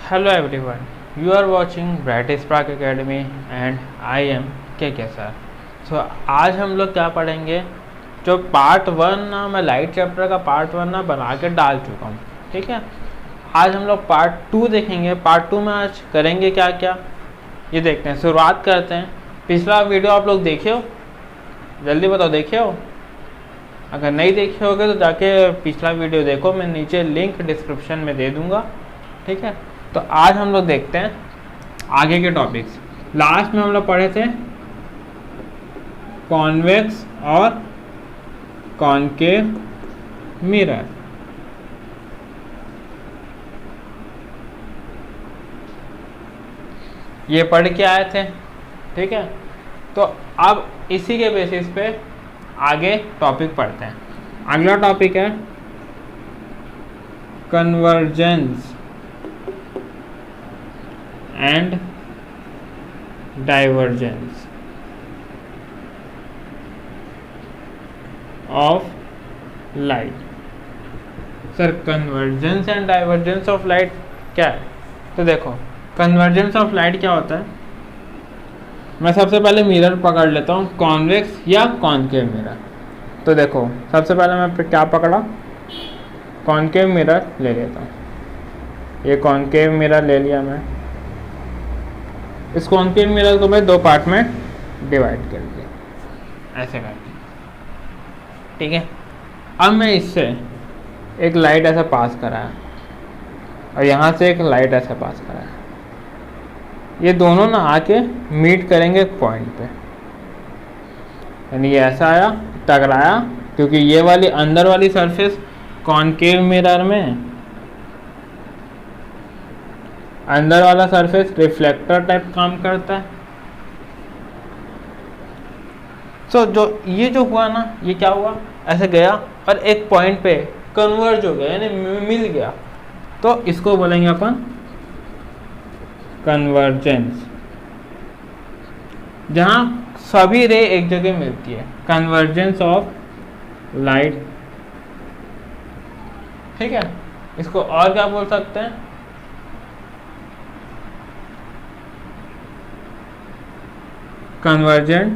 Hello everyone, you are watching Bright Spark Academy and I am के sir. सो आज हम लोग क्या पढ़ेंगे, जो पार्ट 1 ना मैं लाइट चैप्टर का पार्ट 1 ना बना के डाल चुका हूँ, ठीक है। आज हम लोग पार्ट 2 देखेंगे। पार्ट 2 में आज करेंगे क्या क्या ये देखते हैं। शुरुआत करते हैं। पिछला वीडियो आप लोग देखे हो? जल्दी बताओ, देखे हो? अगर नहीं देखे होगे तो जाके पिछला वीडियो देखो, मैं नीचे लिंक डिस्क्रिप्शन में दे दूँगा, ठीक है। तो आज हम लोग देखते हैं आगे के टॉपिक्स। लास्ट में हम लोग पढ़े थे कॉन्वेक्स और कॉनकेव मिरर। ये पढ़ के आए थे, ठीक है। तो अब इसी के बेसिस पे आगे टॉपिक पढ़ते हैं। अगला टॉपिक है convergence and divergence of light. Sir convergence and divergence of light क्या है? तो देखो, कन्वर्जेंस ऑफ लाइट क्या होता है। मैं सबसे पहले मिरर पकड़ लेता हूँ, कॉन्वेक्स या कॉनकेव मिरर। तो देखो, सबसे पहले मैं क्या पकड़ा, कॉनकेव मिरर ले लेता हूँ। ये कॉनकेव मिरर ले लिया मैं। इस कॉनकेव मिरर को मैं दो पार्ट में डिवाइड कर दिया, ऐसे करके, ठीक है। अब मैं इससे एक लाइट ऐसा पास कराया और यहाँ से एक लाइट ऐसा पास कराया। ये दोनों ना आके मीट करेंगे एक पॉइंट पे, यानी ये ऐसा आया, टकराया, क्योंकि ये वाली अंदर वाली सरफेस कॉनकेव मिरर में, अंदर वाला सरफेस रिफ्लेक्टर टाइप काम करता है। सो जो ये जो हुआ ना, ये क्या हुआ, ऐसे गया और एक पॉइंट पे कन्वर्ज हो गया, यानी मिल गया। तो इसको बोलेंगे अपन कन्वर्जेंस, जहां सभी रे एक जगह मिलती है। कन्वर्जेंस ऑफ लाइट, ठीक है। इसको और क्या बोल सकते हैं, कन्वर्जेंट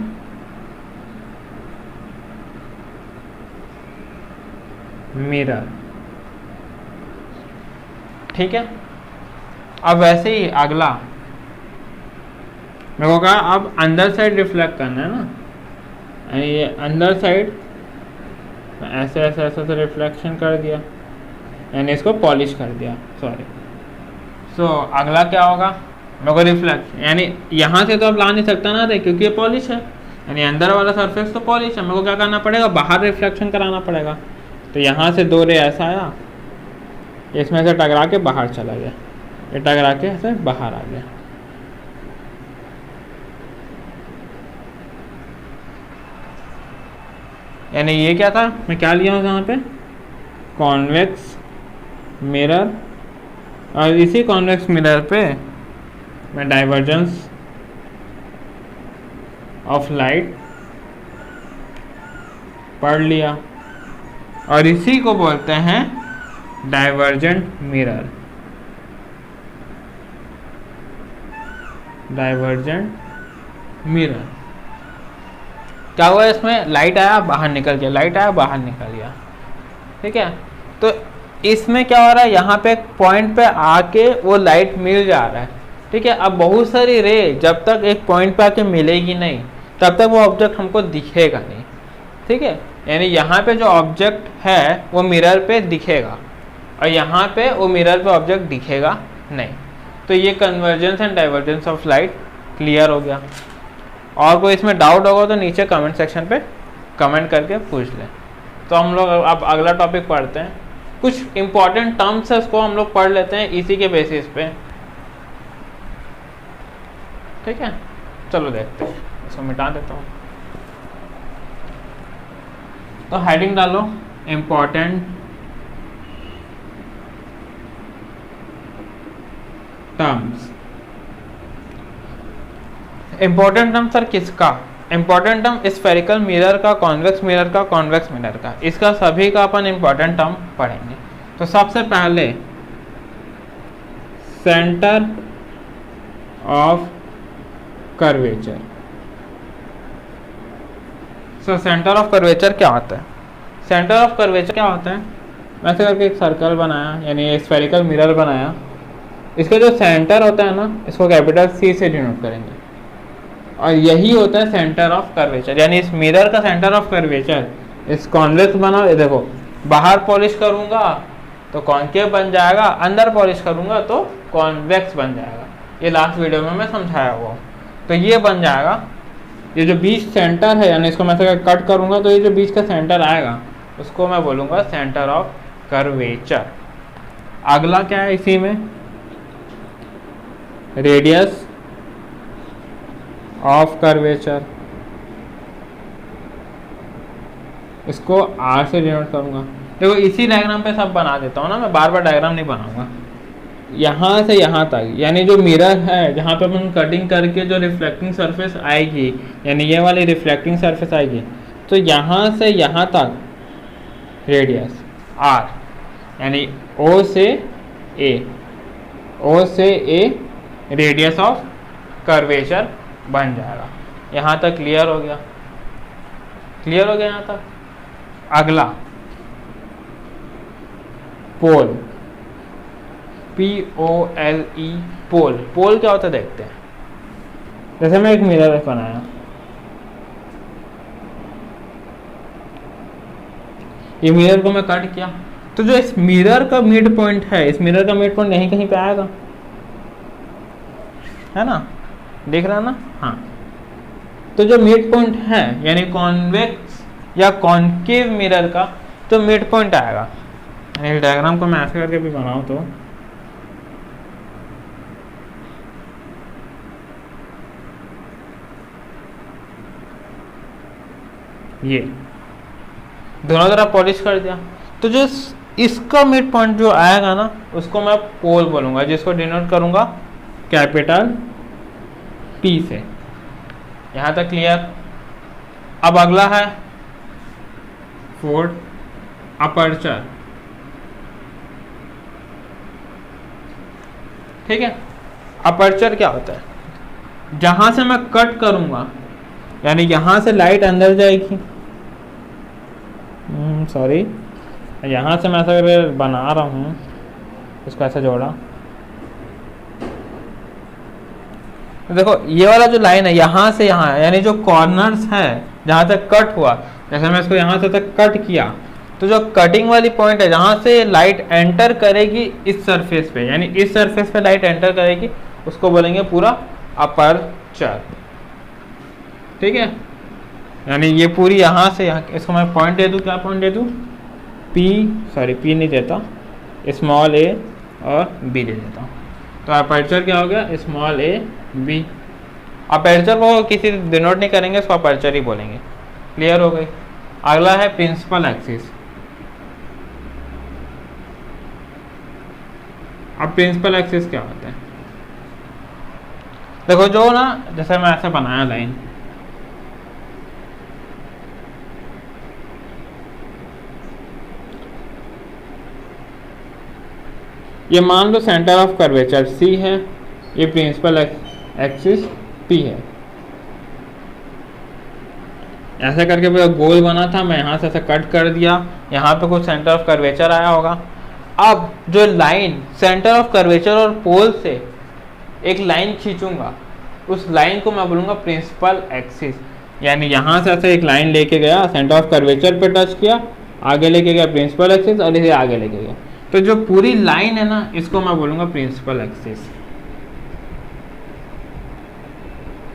मिरर, ठीक है। अब वैसे ही अगला मेरे को कहा, अब अंदर साइड रिफ्लेक्ट करना है ना, ये अंदर साइड ऐसे ऐसे ऐसे से रिफ्लेक्शन कर दिया, यानी इसको पॉलिश कर दिया, सॉरी। सो अगला क्या होगा, मेरे को रिफ्लेक्ट, यानी यहाँ से तो अब ला नहीं सकता ना रे, क्योंकि ये पॉलिश है, यानी अंदर वाला सरफेस तो पॉलिश है। मेरे को क्या करना पड़ेगा, बाहर रिफ्लेक्शन कराना पड़ेगा। तो यहाँ से दो रे ऐसा आया, इसमें से टकरा के बाहर चला गया, ये टकरा के ऐसे बाहर आ गया। यानी ये क्या था, मैं क्या लिया हूँ यहाँ पे, कॉन्वेक्स मिरर, और इसी कॉन्वेक्स मिरर पे मैं डाइवर्जेंस ऑफ लाइट पढ़ लिया, और इसी को बोलते हैं डाइवर्जेंट मिरर। डाइवर्जेंट मिरर क्या हुआ, इसमें लाइट आया बाहर निकल गया, लाइट आया बाहर निकल गया, ठीक है। तो इसमें क्या हो रहा है, यहाँ पे एक पॉइंट पे आके वो लाइट मिल जा रहा है, ठीक है। अब बहुत सारी रे जब तक एक पॉइंट पे आके मिलेगी नहीं, तब तक वो ऑब्जेक्ट हमको दिखेगा नहीं, ठीक है। यानी यहाँ पे जो ऑब्जेक्ट है वो मिरर पे दिखेगा, और यहाँ पे वो मिरर पे ऑब्जेक्ट दिखेगा नहीं। तो ये convergence and divergence of light clear हो गया। और कोई इसमें डाउट होगा तो नीचे कमेंट सेक्शन पे कमेंट करके पूछ लें। तो हम लोग अब अगला टॉपिक पढ़ते हैं। कुछ इंपॉर्टेंट टर्म्स है, उसको हम लोग पढ़ लेते हैं इसी के बेसिस पे, ठीक है। चलो देखते हैं, इसको मिटा देता हूँ। तो हेडिंग डालो, important terms. Important term sir किसका, इंपॉर्टेंट टर्म स्फेरिकल मिरर का, कॉन्वेक्स मिरर का, कॉन्वेक्स मिरर का, इसका सभी का अपन इंपॉर्टेंट टर्म पढ़ेंगे। तो सबसे पहले centre of curvature. So centre of curvature क्या होता है? सेंटर ऑफ कर्वेचर क्या होता है? वैसे करके एक सर्कल बनाया, यानी स्फेरिकल मिरर बनाया, इसका जो सेंटर होता है ना, इसको कैपिटल सी से डिनोट करेंगे, और यही होता है सेंटर ऑफ कर्वेचर। यानी इस मिरर का सेंटर ऑफ कर्वेचर, इस कॉन्वेक्स बना, ये देखो, बाहर पॉलिश करूंगा तो कॉन्केव बन जाएगा, अंदर पॉलिश करूंगा तो कॉन्वेक्स बन जाएगा। ये लास्ट वीडियो में मैं समझाया हुआ। तो ये बन जाएगा, ये जो बीच सेंटर है, यानी इसको मैं ऐसे कट करूंगा तो ये जो बीच का सेंटर आएगा उसको मैं बोलूँगा सेंटर ऑफ कर्वेचर। अगला क्या है इसी में? रेडियस ऑफ कर्वेचर, इसको आर से डिनोट करूंगा। देखो इसी डायग्राम पे सब बना देता हूँ ना, मैं बार बार डायग्राम नहीं बनाऊंगा। यहाँ से यहाँ तक, यानी जो मिरर है जहाँ पे अपन कटिंग करके जो रिफ्लेक्टिंग सरफेस आएगी, यानी ये वाली रिफ्लेक्टिंग सरफेस आएगी, तो यहाँ से यहाँ तक रेडियस आर, यानी ओ से ए, ओ से ए रेडियस ऑफ कर्वेचर बन जाएगा। यहाँ तक क्लियर हो गया? क्लियर हो गया यहाँ तक? अगला पोल, POLE, पोल। पोल क्या होता है देखते हैं। जैसे मैं एक मिरर बनाया, ये मिरर को मैं कट किया, तो जो इस मिरर का मिड पॉइंट है, इस मिरर का मिड पॉइंट यहीं कहीं पे आएगा, है ना? देख रहा है ना? हाँ। तो जो मिड पॉइंट है, यानी कॉन्वेक्स या कॉन्केव मिरर का तो मिड पॉइंट आएगा। यानी डायग्राम को मैं ऐसे करके भी बनाऊं तो ये दोनों तरफ पॉलिश कर दिया, तो जो इसका मिड पॉइंट जो आएगा ना, उसको मैं पोल बोलूंगा, जिसको डिनोट करूंगा कैपिटल P से। यहाँ तक क्लियर? अब अगला है फोर्थ, अपर्चर। ठीक है, अपर्चर क्या होता है? जहां से मैं कट करूंगा, यानी यहां से लाइट अंदर जाएगी, सॉरी, यहां से मैं ऐसा बना रहा हूं, इसको ऐसा जोड़ा। देखो ये वाला जो लाइन है यहाँ से यहाँ, यानी जो कॉर्नर्स है जहाँ तक कट हुआ, जैसे मैं इसको यहाँ से तक कट किया, तो जो कटिंग वाली पॉइंट है जहाँ से लाइट एंटर करेगी इस सरफेस पे, यानी इस सरफेस पे लाइट एंटर करेगी, उसको बोलेंगे पूरा अपर्चर। ठीक है, यानी ये पूरी यहाँ से यहाँ, इसको मैं पॉइंट दे दूँ, क्या पॉइंट दे दूँ? P नहीं देता, स्मॉल a और b दे देता हूँ। तो अपर्चर क्या हो गया? Small a b। अपर्चर को किसी डिनोट नहीं करेंगे, इसको अपर्चर ही बोलेंगे। क्लियर हो गई? अगला है प्रिंसिपल एक्सिस। अब प्रिंसिपल एक्सिस क्या होता है? देखो जो ना, जैसे मैं ऐसे बनाया लाइन, ये मान लो सेंटर ऑफ कर्वेचर C है, ये प्रिंसिपल एक्सिस P है। ऐसे करके पूरा गोल बना था, मैं यहाँ से ऐसे कट कर दिया, यहाँ पे कुछ सेंटर ऑफ कर्वेचर आया होगा। अब जो लाइन सेंटर ऑफ कर्वेचर और पोल से एक लाइन खींचूंगा, उस लाइन को मैं बोलूँगा प्रिंसिपल एक्सिस। यानी यहाँ से ऐसे एक लाइन लेके गया, सेंटर ऑफ कर्वेचर पे टच किया, आगे लेके गया प्रिंसिपल एक्सिस, और इसे आगे लेके गया, तो जो पूरी लाइन है ना, इसको मैं बोलूँगा प्रिंसिपल एक्सिस।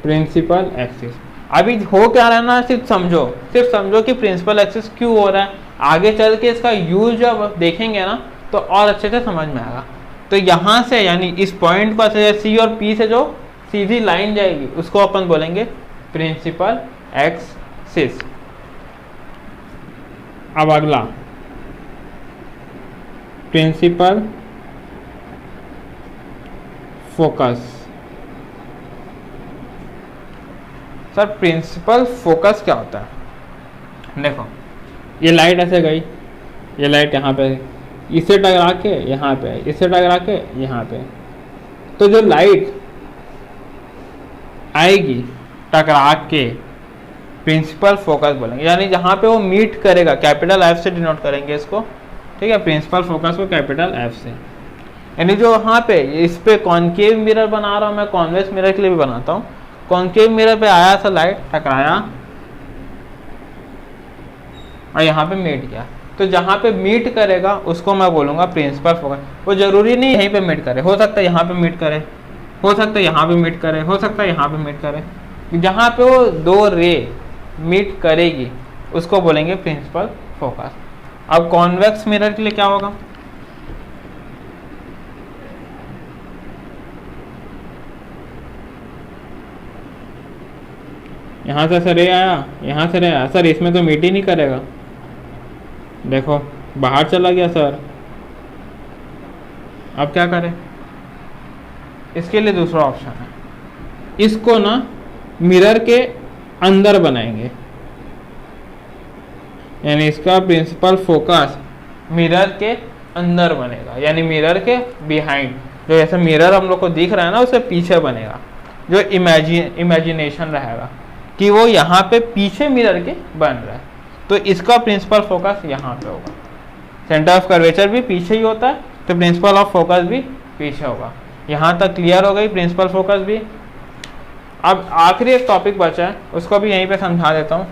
Principal axis. अभी हो क्या रहा है ना, सिर्फ समझो कि प्रिंसिपल एक्सिस क्यों हो रहा है। आगे चल के इसका यूज जब देखेंगे ना, तो और अच्छे से समझ में आएगा। तो यहाँ से, यानी इस पॉइंट पर से C और P से जो सीधी लाइन जाएगी, उसको अपन बोलेंगे प्रिंसिपल एक्सिस। अब अगला principal focus. Sir principal focus क्या होता है? देखो ये लाइट ऐसे गई, ये लाइट यहाँ पे, इससे टकरा के यहाँ पे, इससे टकरा के यहाँ पे, तो जो लाइट आएगी टकरा के प्रिंसिपल फोकस बोलेंगे, यानी जहाँ पे वो मीट करेगा, कैपिटल एफ से डिनोट करेंगे इसको, ठीक है, प्रिंसिपल फोकस को कैपिटल एफ से। यानी जो वहाँ पे इस पे कॉन्केव मिरर बना रहा हूँ मैं, कॉन्वेक्स मिरर के लिए भी बनाता हूँ, कॉन्केव मिरर पे आया था लाइट, टकराया और यहाँ पे मीट किया, तो जहाँ पे मीट करेगा उसको मैं बोलूँगा प्रिंसिपल फोकस। वो जरूरी नहीं यहीं पे मीट करे, हो सकता है यहाँ पे मीट करे, हो सकता है यहाँ पे मीट करे, हो सकता है यहाँ पे मीट करे, जहाँ पे वो दो रे मीट करेगी उसको बोलेंगे प्रिंसिपल फोकस। अब कॉन्वेक्स मिरर के लिए क्या होगा, यहाँ से रे आया, यहाँ से रे आया, सर इसमें तो मीट ही नहीं करेगा, देखो बाहर चला गया सर, अब क्या करें, इसके लिए दूसरा ऑप्शन है, इसको ना मिरर के अंदर बनाएंगे, यानी इसका प्रिंसिपल फोकस मिरर के अंदर बनेगा, यानी मिरर के बिहाइंड, जो ऐसा मिरर हम लोग को दिख रहा है ना उससे पीछे बनेगा, जो इमेजिनेशन रहेगा कि वो यहाँ पे पीछे मिरर के बन रहा है, तो इसका प्रिंसिपल फोकस यहाँ पे होगा। सेंटर ऑफ कर्वेचर भी पीछे ही होता है, तो प्रिंसिपल ऑफ फोकस भी पीछे होगा। यहाँ तक क्लियर हो गई प्रिंसिपल फोकस भी। अब आखिरी एक टॉपिक बचा है, उसको भी यहीं पे समझा देता हूँ,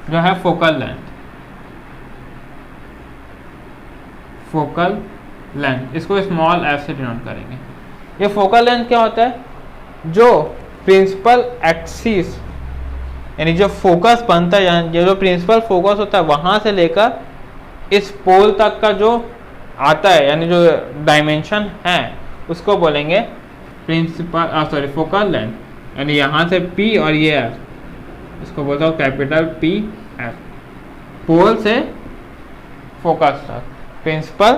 जो है फोकल लेंथ। फोकल लेंथ, इसको स्मॉल एफ से डिनोट करेंगे। ये फोकल लेंथ क्या होता है, जो प्रिंसिपल एक्सिस, यानी जो फोकस बनता है, ये जो प्रिंसिपल फोकस होता है वहां से लेकर इस पोल तक का जो आता है, यानी जो डायमेंशन है उसको बोलेंगे प्रिंसिपल फोकल लेंथ, यानी यहाँ से P और ये F, इसको बोलता हूँ कैपिटल P F, पोल से फोकस तक, प्रिंसिपल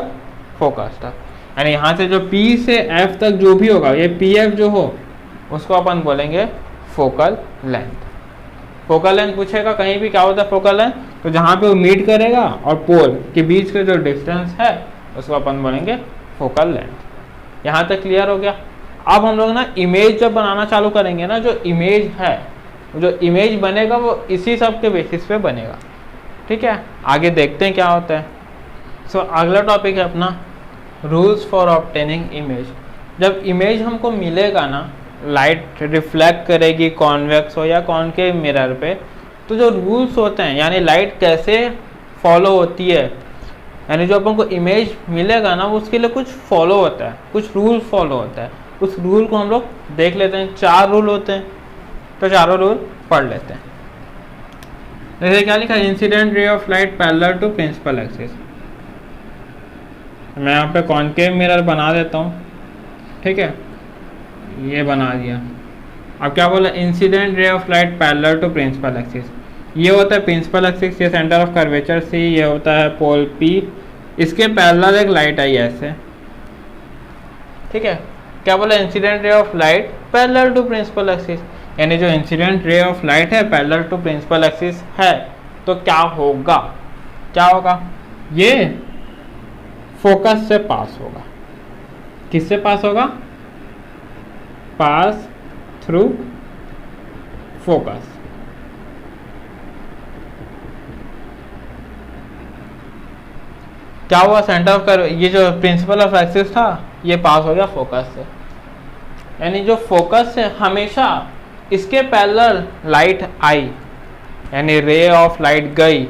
फोकस तक, यानी यहाँ से जो P से F तक जो भी होगा, ये PF जो हो उसको अपन बोलेंगे फोकल लेंथ। फोकल लेंथ पूछेगा कहीं भी क्या होता है फोकल लेंथ, तो जहाँ पे वो मीट करेगा और पोल के बीच का जो डिस्टेंस है उसको अपन बोलेंगे फोकल लेंथ। यहाँ तक क्लियर हो गया। अब हम लोग ना इमेज जब बनाना चालू करेंगे ना, जो इमेज है, जो इमेज बनेगा वो इसी सब के बेसिस पे बनेगा, ठीक है। आगे देखते हैं क्या होता है। सो अगला टॉपिक है अपना रूल्स फॉर ऑब्टेनिंग इमेज। जब इमेज हमको मिलेगा ना, लाइट रिफ्लेक्ट करेगी कॉन्वेक्स हो या कॉनकेव मिरर पे, तो जो रूल्स होते हैं, यानी लाइट कैसे फॉलो होती है, यानी जो अपन को इमेज मिलेगा ना उसके लिए कुछ फॉलो होता है, कुछ रूल फॉलो होता है। उस रूल को हम लोग देख लेते हैं। 4 रूल होते हैं, तो चारों रूल पढ़ लेते हैं। जैसे क्या लिखा है, incident ray of light parallel to principal axis. मैं यहाँ पे कॉनकेव मिरर बना देता हूँ, ठीक है, ये बना दिया। अब क्या बोला, incident ray of light parallel to principal axis. ये होता है प्रिंसिपल एक्सिस, ये सेंटर ऑफ कर्वेचर C, ये होता है पोल P, इसके पैरेलल एक लाइट आई ऐसे, ठीक है। क्या बोला, incident ray of light parallel to principal axis, यानी जो इंसिडेंट रे ऑफ लाइट है पैरेलल टू प्रिंसिपल एक्सिस है, तो क्या होगा, क्या होगा, ये फोकस से पास होगा। किससे पास होगा, पास थ्रू फोकस। क्या हुआ, सेंटर ऑफ कर्व, ये जो प्रिंसिपल ऑफ एक्सिस था ये पास हो गया फोकस से, यानी जो फोकस से हमेशा इसके पैरेलल लाइट आई, यानी रे ऑफ लाइट गई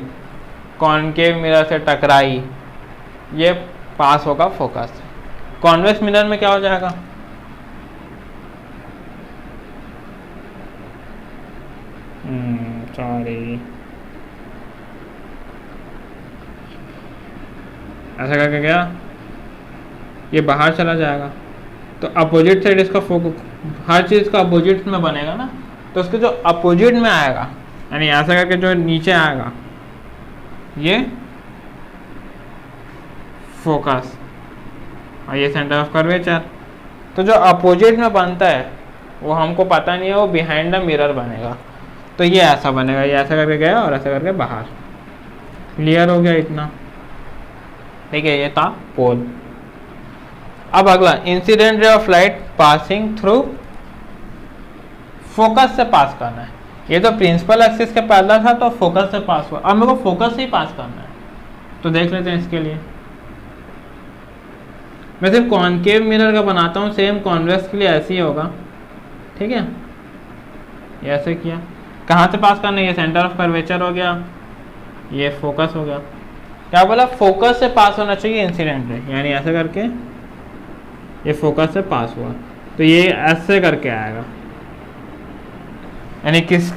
कॉनकेव मिरर से टकराई, ये पास होगा फोकस से। कॉन्वेक्स मिरर में क्या हो जाएगा, सॉरी, ऐसा करके क्या, ये बाहर चला जाएगा, तो अपोजिट साइड इसका फोकस, हर चीज़ का अपोजिट में बनेगा ना, तो उसके जो अपोजिट में आएगा, यानी ऐसा करके जो नीचे आएगा ये फोकस और ये सेंटर ऑफ कर्वेचर। तो जो अपोजिट में बनता है वो हमको पता नहीं है, वो बिहाइंड द मिरर बनेगा, तो ये ऐसा बनेगा, ये ऐसा करके गया और ऐसा करके बाहर। क्लियर हो गया इतना, ठीक है। ये था पोल। अब अगला, incident ray of light passing through focus से पास करना है। ये तो प्रिंसिपल एक्सिस के पैरेलल था तो फोकस से पास हुआ, अब मेरे को फोकस से ही पास करना है। तो देख लेते हैं इसके लिए। मैं सिर्फ कॉनकेव मिरर का बनाता हूँ, सेम कॉन्वेक्स के लिए ऐसे ही होगा, ठीक है। ये ऐसे किया, कहाँ से पास करना है, ये सेंटर ऑफ कर्वेचर हो गया, ये फोकस हो गया। क्या बोला, फोकस से पास होना चाहिए इंसिडेंट रे, यानी ऐसे करके ये फोकस से पास हुआ तो ये ऐसे करके आएगा, यानी किस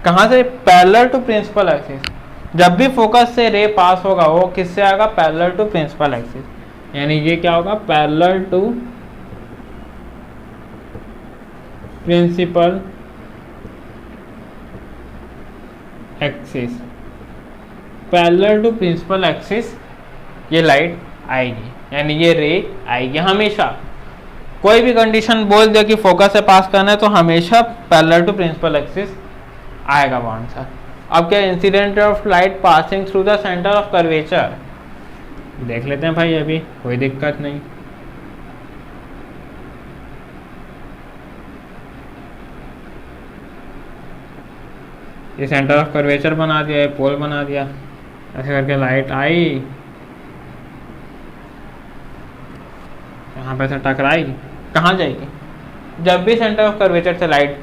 कहाँ से, पैरेलल टू प्रिंसिपल एक्सिस। जब भी फोकस से रे पास होगा वो किससे आएगा, पैरेलल टू प्रिंसिपल एक्सिस, यानी ये क्या होगा, parallel to principal axis. Parallel to principal axis ये लाइट आएगी, यानी ये रे आएगी हमेशा। कोई भी कंडीशन बोल दे कि फोकस से पास करना है तो हमेशा पैरेलल टू प्रिंसिपल एक्सिस आएगा वो आंसर। अब क्या, incident of light passing through the centre of curvature, देख लेते हैं भाई, अभी कोई दिक्कत नहीं। ये सेंटर ऑफ कर्वेचर बना दिया, ये पोल बना दिया, ऐसे करके लाइट आई, यहाँ पे से टकराई, कहाँ जाएगी, जब भी सेंटर ऑफ कर्वेचर से लाइट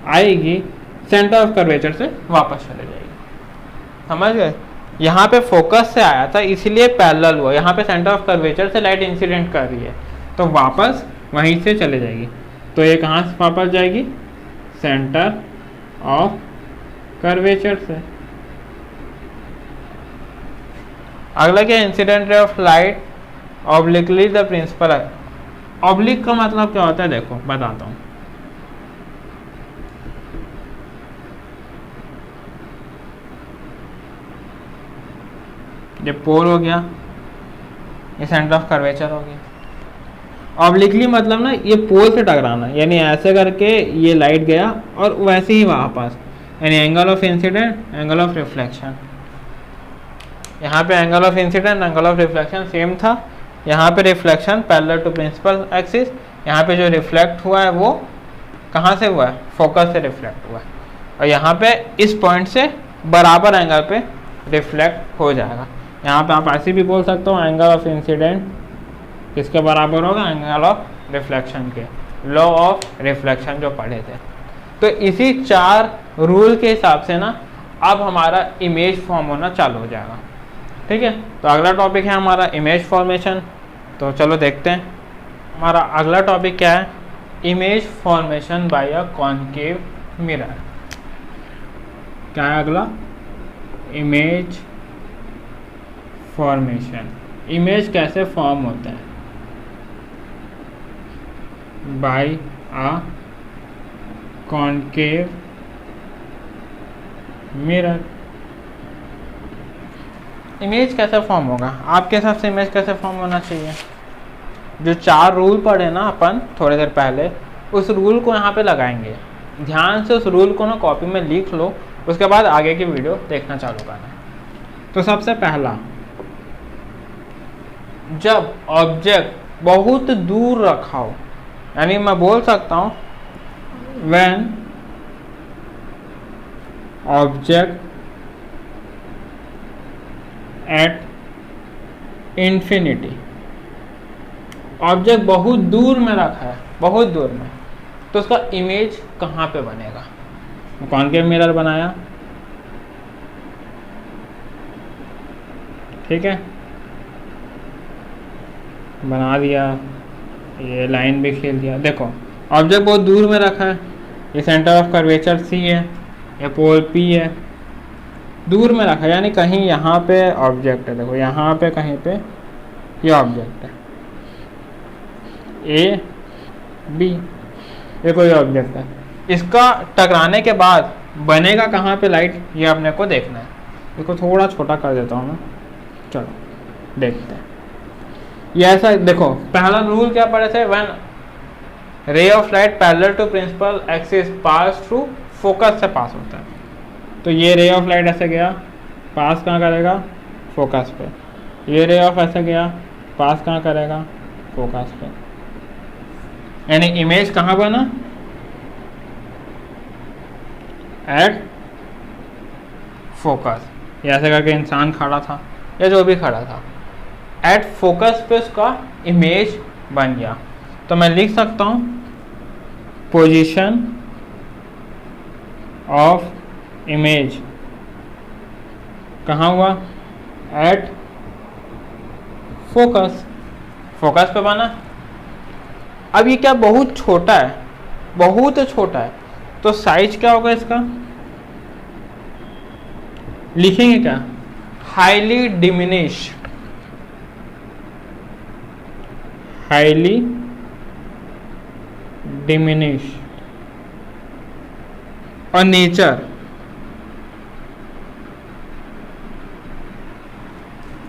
आएगी सेंटर ऑफ कर्वेचर से वापस चले जाएगी। समझ गए, यहाँ पे फोकस से आया था इसीलिए पैरेलल हुआ, यहाँ पे सेंटर ऑफ कर्वेचर से लाइट इंसिडेंट कर रही है तो वापस वहीं से चले जाएगी। तो ये कहाँ से वापस जाएगी, सेंटर ऑफ कर्वेचर से। अगला क्या, incident ray of light obliquely the principal. Oblique का मतलब क्या होता है, देखो बताता हूँ। ये पोल हो गया, ये सेंटर ऑफ कर्वेचर हो गया। ऑब्लिकली मतलब ना ये पोल से टकराना, यानी ऐसे करके ये लाइट गया और वैसे ही वापस, यानी angle of incident, angle of reflection. यहाँ पे angle of incident, angle of reflection same था। यहाँ पे reflection parallel to principal axis, यहाँ पे जो रिफ्लेक्ट हुआ है वो कहाँ से हुआ है, फोकस से रिफ्लेक्ट हुआ है, और यहाँ पे इस पॉइंट से बराबर एंगल पे रिफ्लेक्ट हो जाएगा। यहाँ पे आप ऐसे भी बोल सकते हो, एंगल ऑफ इंसिडेंट किसके बराबर होगा, एंगल ऑफ रिफ्लेक्शन के, लॉ ऑफ रिफ्लेक्शन जो पढ़े थे। तो इसी 4 रूल के हिसाब से ना अब हमारा इमेज फॉर्म होना चालू हो जाएगा, ठीक है। तो अगला टॉपिक है हमारा इमेज फॉर्मेशन। तो चलो देखते हैं हमारा अगला टॉपिक क्या है, image formation by a concave mirror. क्या है अगला, इमेज फॉर्मेशन। इमेज कैसे फॉर्म होता है, by a concave mirror. Image कैसे फॉर्म होगा, आपके हिसाब से इमेज कैसे फॉर्म होना चाहिए। जो 4 रूल पढ़े ना अपन थोड़ी देर पहले, उस रूल को यहाँ पे लगाएंगे। ध्यान से उस रूल को ना कॉपी में लिख लो, उसके बाद आगे की वीडियो देखना चालू करना। तो सबसे पहला, जब ऑब्जेक्ट बहुत दूर रखा हो, यानी मैं बोल सकता हूँ when object at infinity, object बहुत दूर में रखा है, बहुत दूर में, तो उसका इमेज कहाँ पे बनेगा। कॉनकेव मिरर बनाया, ठीक है, बना दिया, ये लाइन भी खींच दिया। देखो ऑब्जेक्ट बहुत दूर में रखा है, ये सेंटर ऑफ कर्वेचर सी है, ये पोल पी है, दूर में रखा है, यानी कहीं यहाँ पे ऑब्जेक्ट है। देखो यहाँ पे कहीं पे ये ऑब्जेक्ट है, ए बी, ये कोई ऑब्जेक्ट है। इसका टकराने के बाद बनेगा कहाँ पे लाइट, ये अपने को देखना है। इसको थोड़ा छोटा कर देता हूँ मैं, चलो देखते हैं। ये ऐसा देखो, पहला रूल क्या पढ़े थे, when ray of light parallel to principal axis pass through focus से पास होता है। तो ये रे ऑफ लाइट ऐसे गया, पास कहाँ करेगा, फोकस पे। ये रे ऑफ ऐसे गया, पास कहाँ करेगा, फोकस पे, यानी इमेज कहाँ बना, एट फोकस। ऐसे करके इंसान खड़ा था या जो भी खड़ा था, एट फोकस पे उसका इमेज बन गया। तो मैं लिख सकता हूँ पोजीशन ऑफ इमेज कहाँ हुआ, एट फोकस, फोकस पे बना। अब ये क्या बहुत छोटा है, बहुत छोटा है, तो साइज क्या होगा इसका, लिखेंगे क्या, हाईली डिमिनिश, हाईली डिमिनिश। और नेचर,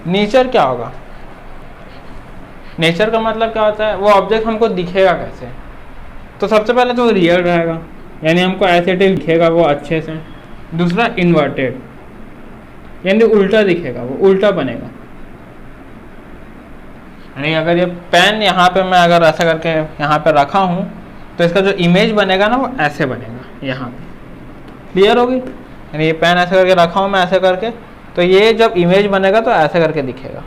नेचर क्या होगा, नेचर का मतलब क्या होता है, वो ऑब्जेक्ट हमको दिखेगा कैसे। तो सबसे पहले तो रियल रहेगा, यानी हमको ऐसे दिखेगा वो अच्छे से। दूसरा इन्वर्टेड, यानी उल्टा दिखेगा, वो उल्टा बनेगा। यानी अगर ये पेन यहाँ पे मैं अगर ऐसा करके यहाँ पे रखा हूँ तो इसका जो इमेज बनेगा ना वो ऐसे बनेगा यहाँ पे। क्लियर होगी, यानी ये पेन ऐसे करके रखा हूँ मैं ऐसे करके, तो ये जब इमेज बनेगा तो ऐसे करके दिखेगा।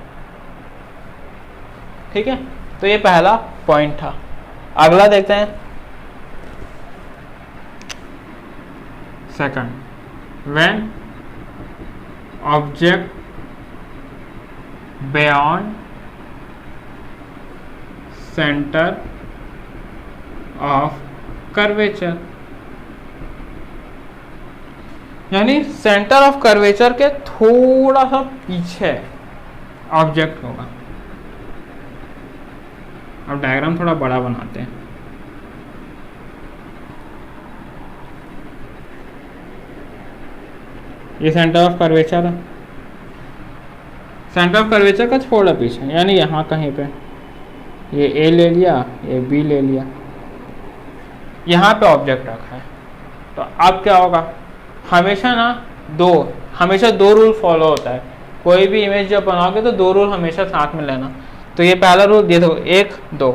ठीक है, तो ये पहला पॉइंट था। अगला देखते हैं, second, when object beyond centre of curvature, यानी सेंटर ऑफ कर्वेचर के थोड़ा सा पीछे ऑब्जेक्ट होगा। अब डायग्राम थोड़ा बड़ा बनाते हैं। ये सेंटर ऑफ कर्वेचर है, सेंटर ऑफ कर्वेचर का थोड़ा पीछे, यानी यहाँ कहीं पे ये ए ले लिया, ये बी ले लिया, यहाँ पे ऑब्जेक्ट रखा है। तो अब क्या होगा, हमेशा दो रूल फॉलो होता है। कोई भी इमेज जब बनाओगे तो दो रूल हमेशा साथ में लेना। तो ये पहला रूल, ये देखो 1 2,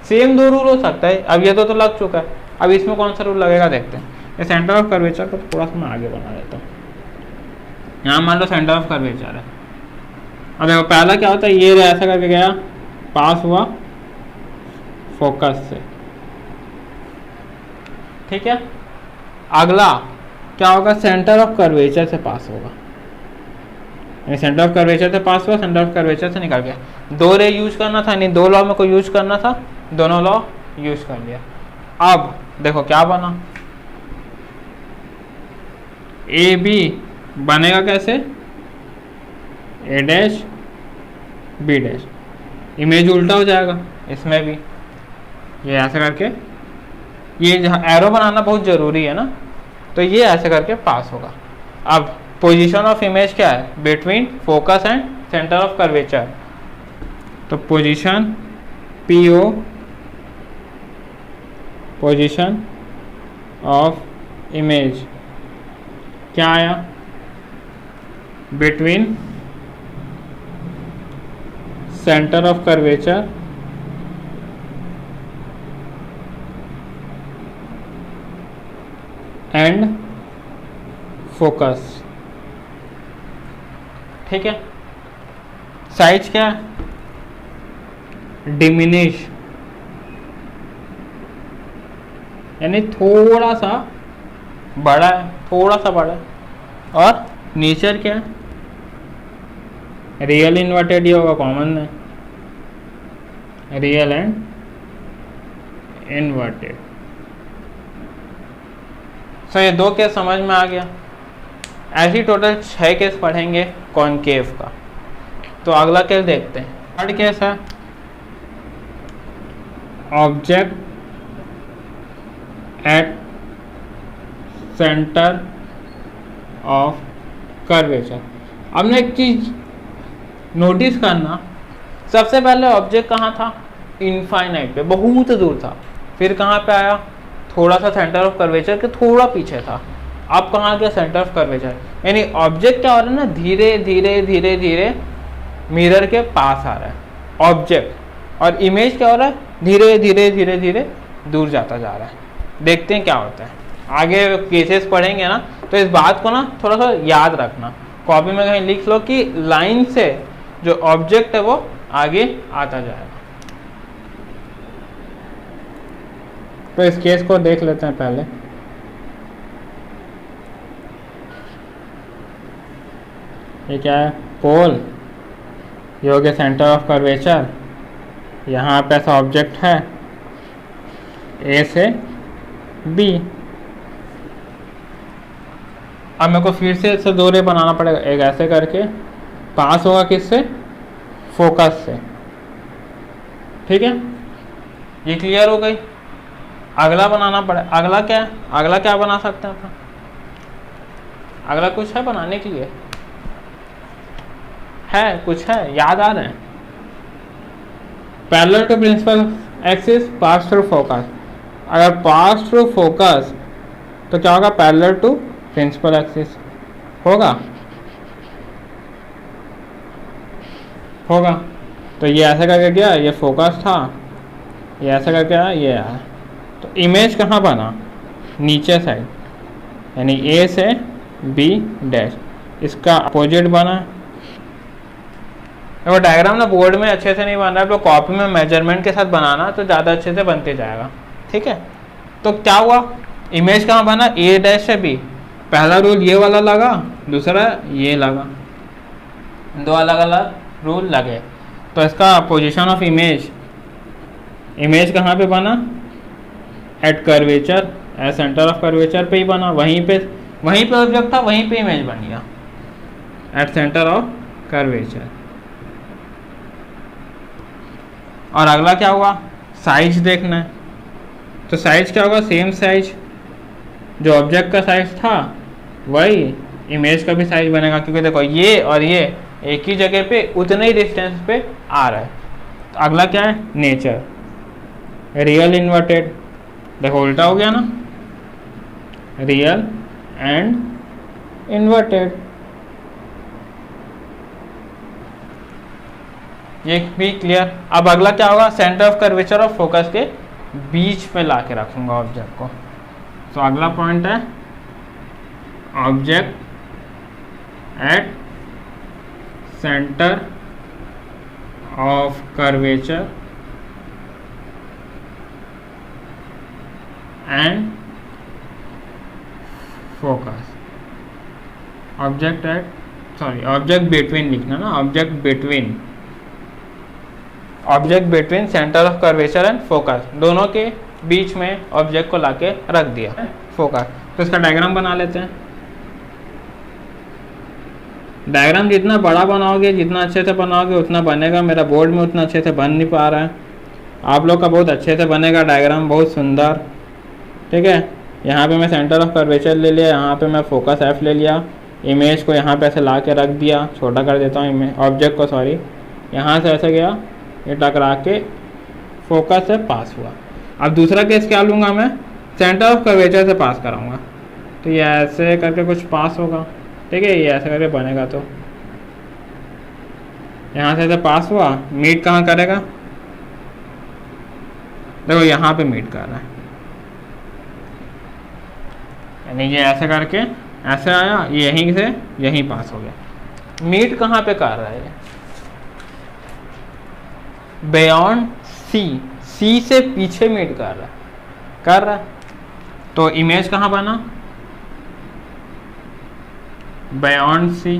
सेम दो रूल हो सकता है। अब ये तो लग चुका है, अब इसमें कौन सा रूल लगेगा देखते हैं। ये सेंटर ऑफ कर्वेचर को थोड़ा सा मैं आगे बना देता हूँ। यहाँ मान लो सेंटर ऑफ कर्वेचर है। अब देखो पहला क्या होता है, ये ऐसा करके गया, पास हुआ फोकस से। ठीक है, अगला क्या होगा, सेंटर ऑफ कर्वेचर से पास होगा। सेंटर ऑफ कर्वेचर से पास हुआ, सेंटर ऑफ कर्वेचर से निकल गया। 2 रे यूज करना था, नहीं 2 लॉ में को यूज करना था, दोनों लॉ यूज कर लिया। अब देखो क्या बना, ए बी बनेगा कैसे, ए डैश बी डैश, इमेज उल्टा हो जाएगा इसमें भी। ये ऐसे करके, ये एरो बनाना बहुत जरूरी है ना, तो ये ऐसे करके पास होगा। अब पोजीशन ऑफ इमेज क्या है, between focus and centre of curvature. तो position PO, position of image क्या आया, between centre of curvature and focus. ठीक है, साइज क्या है, डिमिनिश, यानी थोड़ा सा बड़ा है, थोड़ा सा बड़ा है। और नेचर क्या है, रियल इन्वर्टेड ही होगा, कॉमन है, रियल एंड इन्वर्टेड। सो ये 2 केस समझ में आ गया। ऐसे ही टोटल 6 केस पढ़ेंगे कॉनकेव का। तो अगला केस देखते हैं, थर्ड केस है object at centre of curvature. अब ना एक चीज नोटिस करना, सबसे पहले ऑब्जेक्ट कहाँ था, इनफाइनाइट पे, बहुत दूर था। फिर कहाँ पे आया, थोड़ा सा सेंटर ऑफ कर्वेचर के थोड़ा पीछे था। अब कहाँ गया, सेंटर ऑफ कर्वेचर। यानी ऑब्जेक्ट क्या हो रहा है ना, धीरे धीरे धीरे धीरे मिरर के पास आ रहा है ऑब्जेक्ट। और इमेज क्या हो रहा है, धीरे धीरे धीरे धीरे दूर जाता जा रहा है। देखते हैं क्या होता है, आगे केसेस पढ़ेंगे ना, तो इस बात को ना थोड़ा सा याद रखना, कॉपी में कहीं लिख लो कि लाइन से जो ऑब्जेक्ट है वो आगे आता जाएगा। तो इस केस को देख लेते हैं पहले। ये क्या है, पोल, ये हो गया सेंटर ऑफ कर्वेचर, यहाँ पे ऐसा ऑब्जेक्ट है ए से बी। अब मेरे को फिर से इससे दो रे बनाना पड़ेगा, एक ऐसे करके पास होगा किससे, फोकस से, ठीक है, ये क्लियर हो गई। अगला बनाना पड़ेगा, अगला क्या है, अगला क्या बना सकते हैं अपन, अगला कुछ है बनाने के लिए, है कुछ है, याद आ रहे हैं, parallel to principal axis pass through focus. अगर पास थ्रू फोकस तो क्या होगा, पैरेलल टू प्रिंसिपल एक्सिस होगा, होगा। तो ये ऐसा करके गया, ये फोकस था, ये ऐसा करके आया, ये आया, तो इमेज कहाँ बना, नीचे साइड, यानी ए से बी डैश, इसका अपोजिट बना। वो डायग्राम ना बोर्ड में अच्छे से नहीं बन रहा है, तो कॉपी में मेजरमेंट के साथ बनाना तो ज़्यादा अच्छे से बनते जाएगा, ठीक है। तो क्या हुआ, इमेज कहाँ बना, ए डैश से बी, पहला रूल ये वाला लगा, दूसरा ये लगा, दो अलग अलग रूल लगे। तो इसका पोजीशन ऑफ इमेज, इमेज कहाँ पे बना, at curvature, at centre of curvature पे ही बना, वहीं पे ऑब्जेक्ट था, वहीं पे इमेज बन गया, एट सेंटर ऑफ कर्वेचर। और अगला क्या हुआ, साइज देखना है, तो साइज क्या होगा, सेम साइज, जो ऑब्जेक्ट का साइज था वही इमेज का भी साइज बनेगा, क्योंकि देखो ये और ये एक ही जगह पे उतने ही डिस्टेंस पे आ रहा है। तो अगला क्या है, नेचर, रियल इन्वर्टेड, देखो उल्टा हो गया ना, रियल एंड इन्वर्टेड, ये भी क्लियर। अब अगला क्या होगा, सेंटर ऑफ कर्वेचर और फोकस के बीच में ला के रखूंगा ऑब्जेक्ट को। तो अगला पॉइंट है object at centre of curvature and focus, object at, sorry object between लिखना ना, object between centre of curvature and focus, दोनों के बीच में ऑब्जेक्ट को लाके रख दिया फोकस। तो इसका डायग्राम बना लेते हैं। डायग्राम जितना बड़ा बनाओगे, जितना अच्छे से बनाओगे उतना बनेगा, मेरा बोर्ड में उतना अच्छे से बन नहीं पा रहा है, आप लोग का बहुत अच्छे से बनेगा डायग्राम, बहुत सुंदर, ठीक है। यहाँ पे मैं सेंटर ऑफ कर्वेचर ले लिया, यहाँ पे मैं फोकस एफ ले लिया, इमेज को यहाँ पे ऐसे ला के रख दिया, छोटा कर देता हूँ ऑब्जेक्ट को, सॉरी, यहाँ से ऐसे गया, ये टकरा के फोकस से पास हुआ। अब दूसरा केस क्या लूँगा मैं, सेंटर ऑफ कर्वेचर से पास कराऊंगा, तो ये ऐसे करके कुछ पास होगा, ठीक है, ये ऐसे करके बनेगा। तो यहाँ से ऐसे पास हुआ, मीट कहाँ करेगा, देखो यहाँ पे मीट कर रहा है, यानी ये ऐसे करके ऐसे आया, ये यहीं से यहीं पास हो गया। मीट कहाँ पे कर रहा है, बियॉन्ड सी से पीछे मीट कर रहा है। तो इमेज कहाँ बना, बियॉन्ड सी,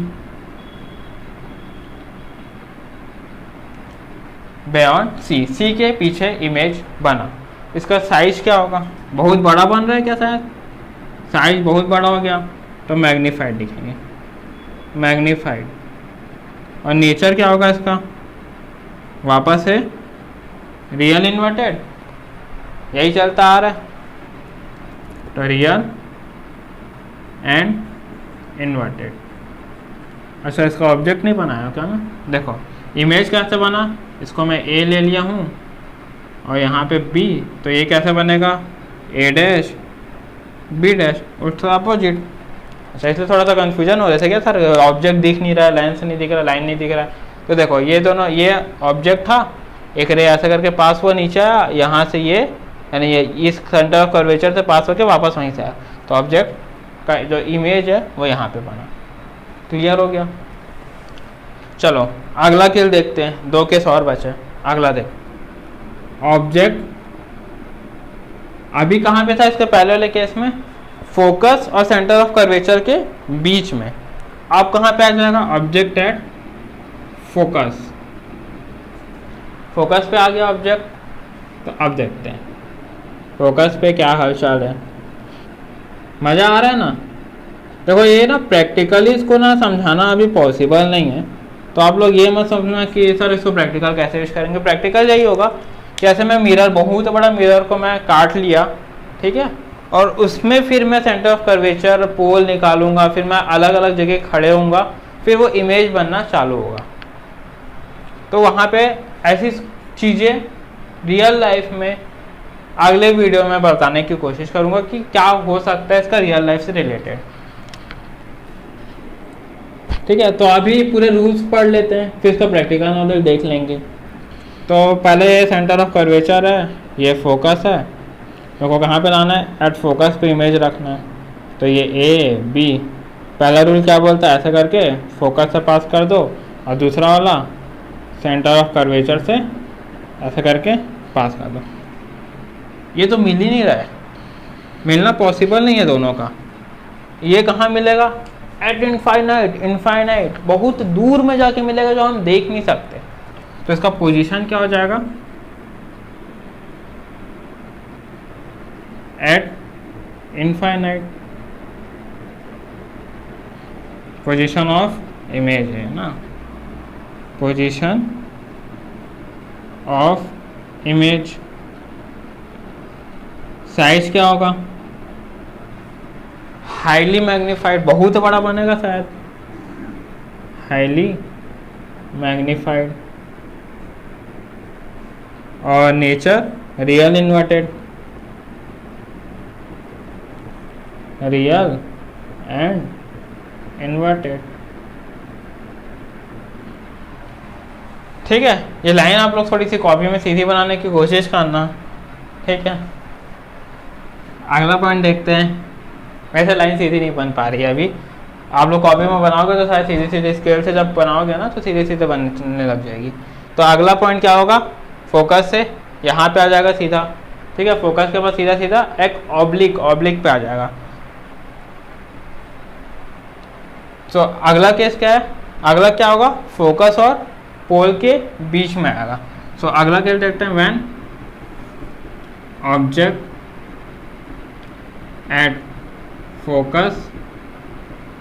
बियॉन्ड सी के पीछे इमेज बना। इसका साइज क्या होगा, बहुत बड़ा बन रहा है क्या, शायद साइज बहुत बड़ा हो गया, तो मैग्नीफाइड लिखेंगे, मैग्नीफाइड। और नेचर क्या होगा इसका, वापस से रियल इन्वर्टेड, यही चलता आ रहा है, तो रियल एंड इन्वर्टेड। अच्छा, इसका ऑब्जेक्ट नहीं बनाया क्या मैं, देखो इमेज कैसे बना, इसको मैं ए ले लिया हूँ और यहाँ पे बी, तो ये कैसे बनेगा, ए डैश बी डैश, उसका अपोजिट। अच्छा, इसलिए थोड़ा सा कन्फ्यूजन हो रहा है क्या सर, ऑब्जेक्ट दिख नहीं रहा है, लाइन से नहीं दिख रहा, लाइन नहीं दिख रहा है। तो देखो ये दोनों, ये ऑब्जेक्ट था एक रे ऐसा करके पास हुआ नीचे आया, यहाँ से ये यानी ये इस सेंटर ऑफ कर्वेचर से पास होकर वापस वहीं से आया, तो ऑब्जेक्ट का जो इमेज है वो यहाँ पे बना। क्लियर हो गया? चलो अगला केस देखते हैं, 2 केस और बचे। अगला देख, ऑब्जेक्ट अभी कहाँ पे था इसके पहले वाले केस में, फोकस और सेंटर ऑफ कर्वेचर के बीच में। अब कहाँ पे आ जाएगा, ऑब्जेक्ट एट फोकस, फोकस पे आ गया ऑब्जेक्ट। तो अब देखते हैं फोकस पे क्या हालचाल है। मज़ा आ रहा है ना? देखो ये ना प्रैक्टिकली इसको ना समझाना अभी पॉसिबल नहीं है, तो आप लोग ये मत समझना कि सर इसको प्रैक्टिकल कैसे यूज करेंगे। प्रैक्टिकल यही होगा कि ऐसे मैं मिरर, बहुत बड़ा मिरर को मैं काट लिया, ठीक है, और उसमें फिर मैं सेंटर ऑफ कर्वेचर पोल निकालूंगा, फिर मैं अलग अलग जगह खड़े होऊंगा, फिर वो इमेज बनना चालू होगा। तो वहाँ पे ऐसी चीज़ें रियल लाइफ में अगले वीडियो में बताने की कोशिश करूँगा कि क्या हो सकता है इसका रियल लाइफ से रिलेटेड। ठीक है, तो अभी पूरे रूल्स पढ़ लेते हैं, फिर इसका प्रैक्टिकल नॉलेज देख लेंगे। तो पहले ये सेंटर ऑफ कर्वेचर है, ये फोकस है, तो को कहाँ पे लाना है, एट फोकस पे इमेज रखना है। तो ये ए बी, पहला रूल क्या बोलता है, ऐसे करके फोकस से पास कर दो, और दूसरा वाला सेंटर ऑफ कर्वेचर से ऐसे करके पास कर दो। ये तो मिल ही नहीं रहा है, मिलना पॉसिबल नहीं है दोनों का। ये कहाँ मिलेगा, एट इनफाइनाइट, इनफाइनाइट बहुत दूर में जाके मिलेगा जो हम देख नहीं सकते। तो इसका पोजीशन क्या हो जाएगा, eight infinite, position of image है ना, पोजीशन ऑफ इमेज। साइज क्या होगा, हाईली मैग्नीफाइड, बहुत बड़ा बनेगा शायद, हाईली मैग्नीफाइड। और nature real inverted, real and inverted. ठीक है, ये लाइन आप लोग थोड़ी सी कॉपी में सीधी बनाने की कोशिश करना, ठीक है। अगला पॉइंट देखते हैं। वैसे लाइन सीधी नहीं बन पा रही है अभी, आप लोग कॉपी में बनाओगे तो शायद सीधे सीधे स्केल से जब बनाओगे ना तो सीधे सीधे बनने लग जाएगी। तो अगला पॉइंट क्या होगा, फोकस से यहाँ पे आ जाएगा सीधा, ठीक है, फोकस के बाद सीधा सीधा एक ऑब्लिक, ऑब्लिक पे आ जाएगा। तो अगला केस क्या है, अगला क्या होगा, फोकस और पोल के बीच में आएगा। सो अगला केस देखते हैं, when object at focus,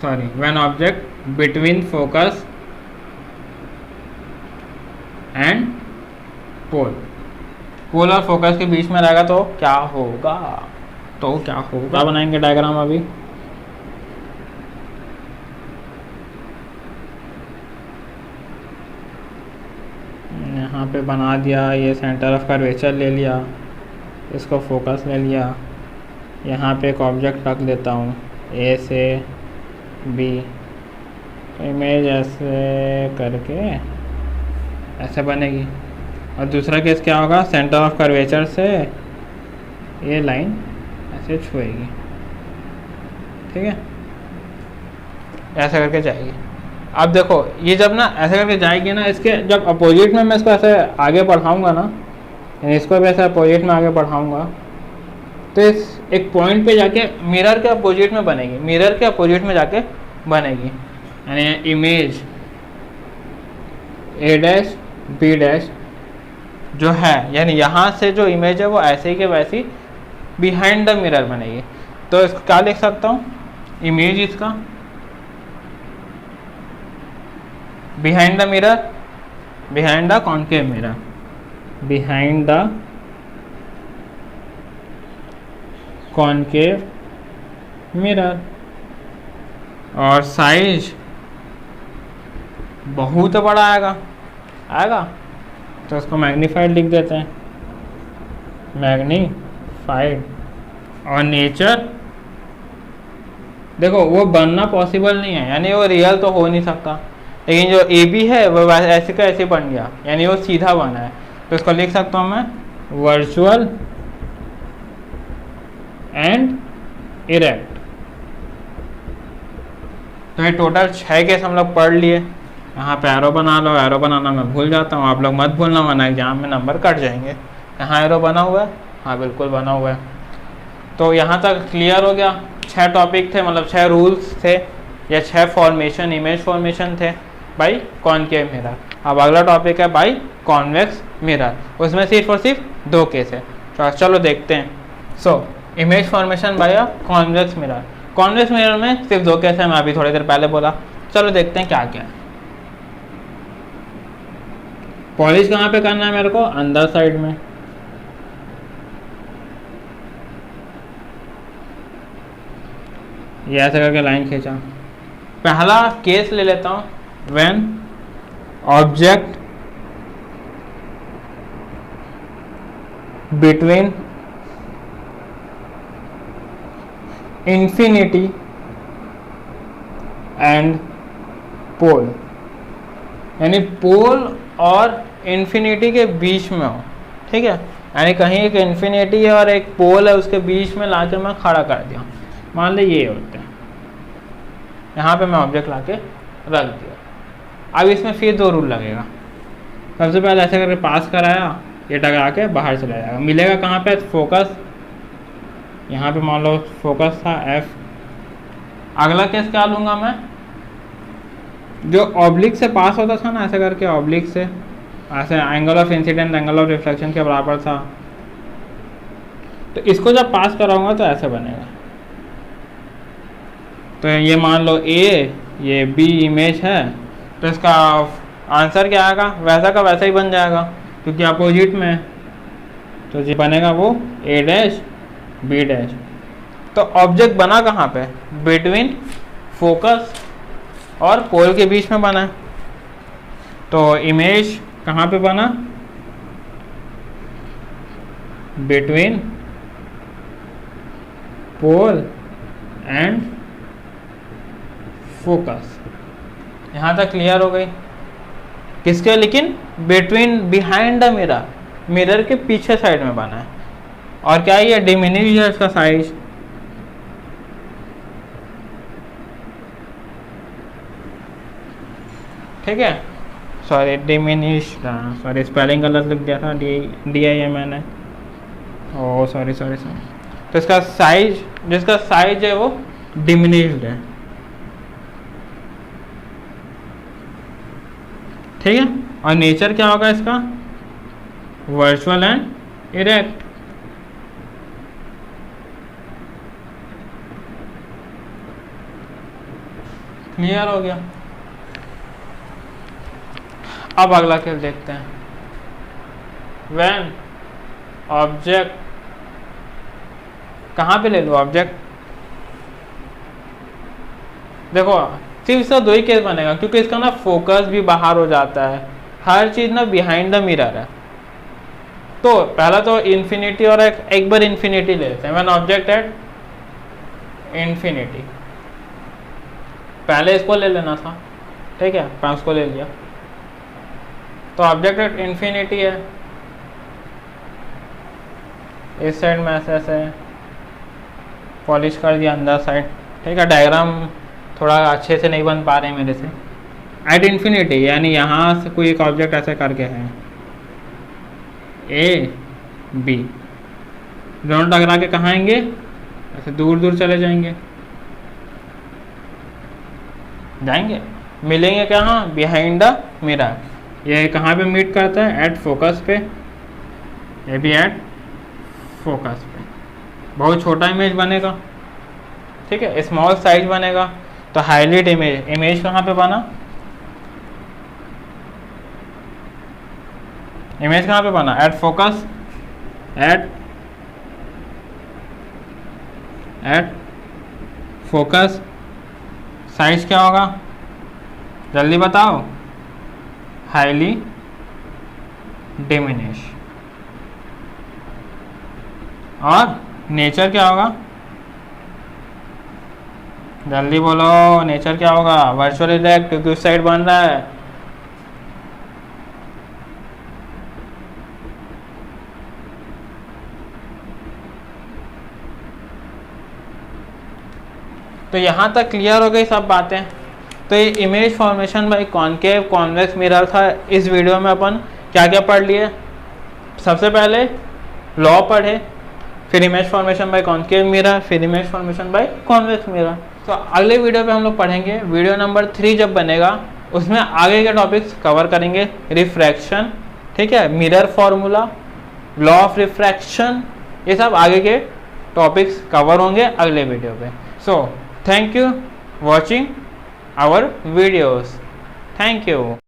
sorry when object between focus and pole, pole और फोकस के बीच में रहेगा तो क्या होगा, तो क्या होगा बनाएंगे डायग्राम अभी। यहाँ पे बना दिया, ये सेंटर ऑफ कर्वेचर ले लिया, इसको फोकस ले लिया, यहाँ पे एक ऑब्जेक्ट रख देता हूँ ए से बी, तो इमेज ऐसे करके ऐसे बनेगी। और दूसरा केस क्या होगा, सेंटर ऑफ कर्वेचर से ये लाइन ऐसे छुएगी, ठीक है, ऐसे करके जाएगी। अब देखो ये जब ना ऐसे करके जाएगी ना, इसके जब अपोजिट में मैं इसको ऐसे आगे बढ़ाऊंगा ना, यानी इसको भी ऐसे अपोजिट में आगे बढ़ाऊंगा, तो इस एक पॉइंट पे जाके मिरर के अपोजिट में बनेगी, मिरर के अपोजिट में जाके बनेगी, यानी image A dash B dash जो है, यानी यहाँ से जो इमेज है वो ऐसे ही के वैसी बिहाइंड द मिरर बनेगी। तो इसको क्या लिख सकता हूँ, इमेज इसका behind the mirror, behind the concave mirror, behind the concave mirror. और साइज बहुत बड़ा आएगा, आएगा तो इसको मैग्नीफाइड लिख देते हैं, मैग्नीफाइड। और नेचर देखो वो बनना पॉसिबल नहीं है, यानी वो रियल तो हो नहीं सकता, लेकिन जो ए बी है वो ऐसे का ऐसे बन गया, यानी वो सीधा बना है। तो इसको लिख सकता हूँ मैं वर्चुअल एंड इरेक्ट। तो ये टोटल 6 केस हम लोग पढ़ लिए। यहाँ पे एरो बना लो, एरो बनाना मैं भूल जाता हूँ, आप लोग मत भूलना वरना एग्जाम में नंबर कट जाएंगे। यहाँ एरो बना हुआ है, हाँ बिल्कुल बना हुआ है। तो यहाँ तक क्लियर हो गया। 6 टॉपिक थे, मतलब 6 रूल्स थे या 6 फॉर्मेशन, इमेज फॉर्मेशन थे बाई कॉनकेव मिरर। अब अगला टॉपिक है बाई कॉन्वेक्स मिरर, उसमें सिर्फ और सिर्फ 2 केस है। तो चलो देखते हैं। So image formation by convex mirror. Convex mirror में सिर्फ 2 केस है, मैं अभी थोड़ी देर पहले बोला। चलो देखते हैं क्या क्या है। पॉलिश कहाँ पे करना है मेरे को? अंदर साइड में। ये ऐसे करके लाइन खींचा। पहला केस ले लेता हूँ, when object between infinity and pole, यानी पोल और इन्फिनिटी के बीच में हो, ठीक है। यानी कहीं एक इन्फिनिटी है और एक पोल है, उसके बीच में लाके मैं खड़ा कर दिया। मान ली ये होते हैं, यहाँ पे मैं ऑब्जेक्ट लाके रख दिया। अब इसमें फिर 2 रूल लगेगा। सबसे पहले ऐसे करके पास कराया, ये टकरा के बाहर चला जाएगा। मिलेगा कहाँ पे? फोकस। यहाँ पे मान लो फोकस था F। अगला केस क्या लूँगा मैं? जो ऑब्लिक से पास होता था ना, ऐसे करके ऑब्लिक से, ऐसे angle of incident angle of reflection के बराबर था। तो इसको जब पास कराऊंगा तो ऐसे बनेगा। तो ये मान लो A, ये B इमेज है, तो इसका आंसर क्या आएगा? वैसा का वैसा ही बन जाएगा क्योंकि अपोजिट में। तो जो बनेगा वो A डैश B डैश। तो ऑब्जेक्ट बना कहाँ पे? बिटवीन फोकस और पोल के बीच में बना है। तो इमेज कहाँ पे बना? Between pole and focus. यहाँ तक क्लियर हो गई? किसके? लेकिन between, behind the mirror, mirror के पीछे साइड में बना है। और क्या ये डिमिनिश है इसका साइज? ठीक है, सॉरी डिमिनिश, सॉरी स्पेलिंग गलत लिख दिया था, DIA मैंने, ओ सॉरी। तो इसका साइज, जिसका साइज है वो डिमिनिश्ड है, ठीक है। और नेचर क्या होगा इसका? Virtual and erect. क्लियर हो गया? अब अगला केस देखते हैं। व्हेन ऑब्जेक्ट, कहाँ पे ले लो ऑब्जेक्ट? देखो सिर्फ इसका 2 ही केस बनेगा क्योंकि इसका ना फोकस भी बाहर हो जाता है, हर चीज ना बिहाइंड द मिरर है। तो पहला तो इन्फिनिटी और एक बार इन्फिनिटी ले लेते हैं। व्हेन ऑब्जेक्ट एट इन्फिनिटी, पहले इसको ले लेना था, ठीक है, मैं उसको ले लिया। तो ऑब्जेक्ट एट इन्फिनिटी है, इस साइड में ऐसे ऐसे पॉलिश कर दिया अंदर साइड, ठीक है। डायग्राम थोड़ा अच्छे से नहीं बन पा रहे मेरे से। एट इन्फिनिटी यानी यहाँ से कोई एक ऑब्जेक्ट ऐसे करके है, A B, दोनों टकरा के कहाँ आएंगे? ऐसे दूर दूर चले जाएंगे, मिलेंगे कहाँ? Behind the mirror. ये कहाँ पे मीट करता है? एट फोकस पे, ये भी एट फोकस पे। बहुत छोटा इमेज बनेगा, ठीक है, स्मॉल साइज बनेगा। तो हाईलाइट इमेज, इमेज कहाँ पे बना? इमेज कहाँ पे बना? At focus, at focus. Size क्या होगा? जल्दी बताओ। Highly diminish. और नेचर क्या होगा? जल्दी बोलो, नेचर क्या होगा? वर्चुअल इरेक्ट, क्योंकि उस साइड बन रहा है। तो यहाँ तक क्लियर हो गई सब बातें। तो ये image formation by concave convex mirror था। इस वीडियो में अपन क्या क्या पढ़ लिए, सबसे पहले लॉ पढ़े, फिर image formation by concave mirror, फिर image formation by convex mirror. तो अगले वीडियो पे हम लोग पढ़ेंगे, वीडियो नंबर 3 जब बनेगा उसमें आगे के टॉपिक्स कवर करेंगे। रिफ्रैक्शन, ठीक है, mirror formula, law of refraction, ये सब आगे के टॉपिक्स कवर होंगे अगले वीडियो पे। So thank you watching our videos, thank you.